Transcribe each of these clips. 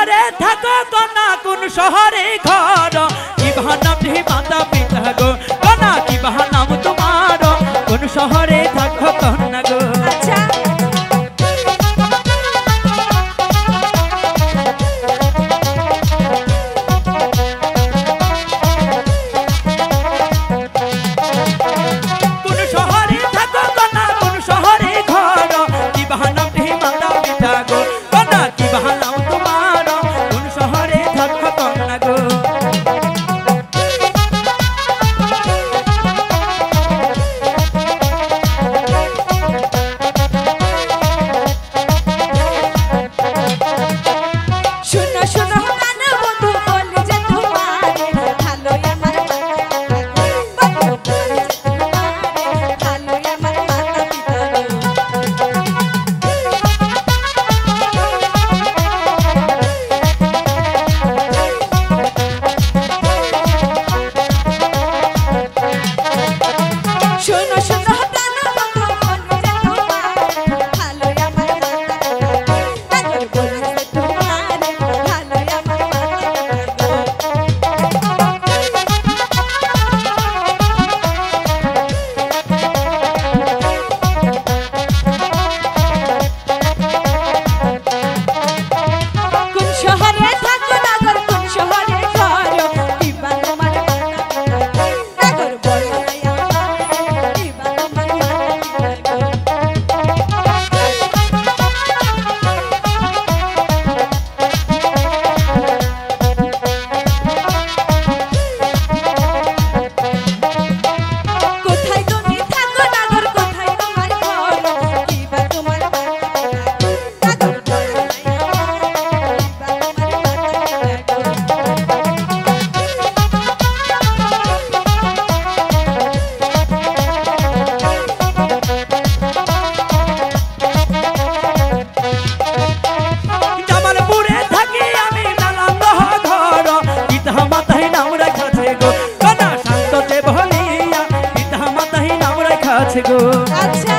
শহরে থাকো কন্যা কোন শহরে ঘর কি বাহানাটি মাতা পিতা গো কন্যা কি বাহানাম তোমার কোন শহরে থাকো কন্যা গো আচ্ছা কোন শহরে থাকো কন্যা কোন শহরে ঘর কি বাহানাটি মাতা পিতা গো কন্যা কি বাহানাম তোমার কোন শহরে থাকো কন্যা গো শোনো শোনো গান বন্ধু বলে যে তোমারে ভালো আমার ভালো আমার মাতা পিতা শোনো শোনো গান বন্ধু বলে যে তোমারে ভালো আমার মাতা বলে যে তোমারে ভালো আমার মাতা কোন শহরে থাকো নাগর কোন শহরে ঘর কিবা তোমার নাগর বলো কিবা তোমার কোথায় তুমি থাকো নাগর কোথায় তোমার ঘর কিবা তোমার নাগর বলো কিবা তোমার জামালপুরে থাকি আমি নানান ঘর পিতা মাতাই নাম রাখাছে গো কন্যা শান্ততে বলিয়া পিতা মাতাই নাম রাখাছে গো আচ্ছা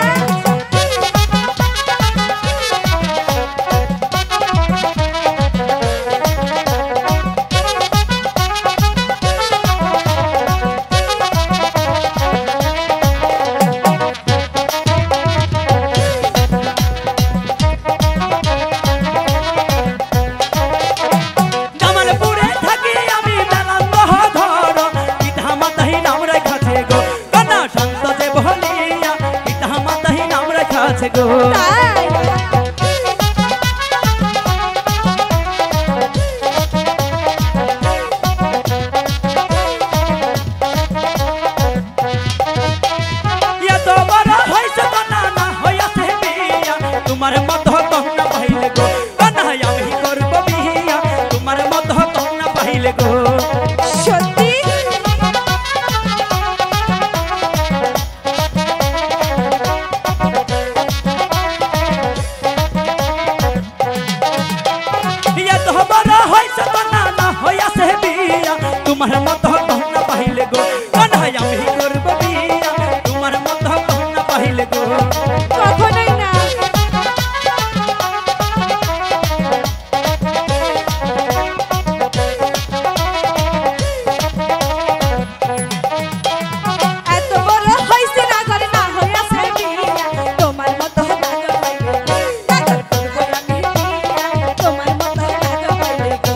জামালপুরে থাকি আমি নানান ঘর পিতা মাতাই নাম রাখাছে গো কন্যা শান্ততে বলিয়া পিতা মাতাই নাম রাখাছে গো তাই এত বড় হইছে কন্যা না হইয়াছে বিয়া তোমার মত কন্যা পাইলে গো কন্যা আমি করব বিয়া তোমার মত কন্যা পাইলে গো সত্যি এত বড় হইছে কন্যা না হইয়াছে বিয়া তোমার মত কন্যা পাইলে গো কন্যা আমি করব বিয়া তোমার মত কন্যা পাইলে গো কখনোই না এত বড় হইছে নাগর না হইয়াছে বিয়া তোমার মতো নাগর পাইবে নাগর করব আমি বিয়া তোমার মতো নাগর পাইবে গো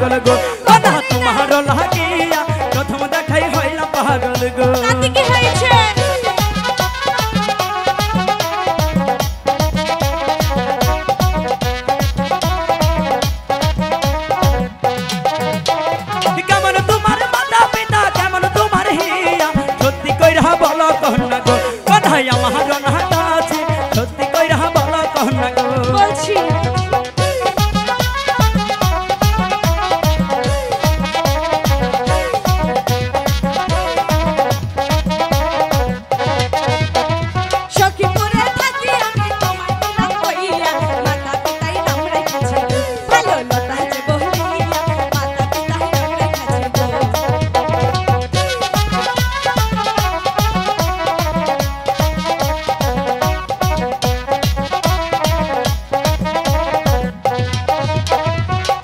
পাগল গো কানা তোমার লাগিয়া প্রথম দেখাই হইলাম পাগল গো তাতে কি হয়েছে কেমন তোমার মাতা পিতা কেমন তোমার হিয়া সত্যি কইরা বলো কন্যা গো কানাই আমার নাটা আছে সত্যি কইরা বলো কন্যা গো বলছি সখীপুরে থাকি আমি তোমায় নাম কইয়া মাতা পিতাই নাম রাখিছে ভালো লতা যে বহিয়া মাতা পিতাই নাম রাখিছে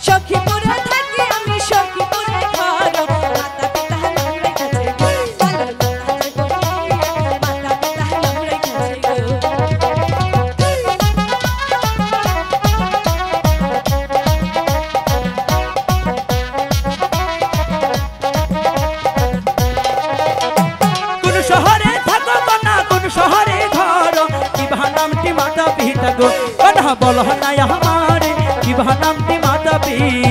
সখীপুরে থাকি আমি সখীপুরে ঘর মাতা পিতার নাম রেখেছে ভালো লতা যে বহিয়া মাতা পিতার নাম রেখেছে কোন শহরে থাকো কন্যা কোন শহরে ঘর কিবা নামটি মাতা পিতা গো কন্যা বলো না আমারে কিবা নামটি মাতা পিতা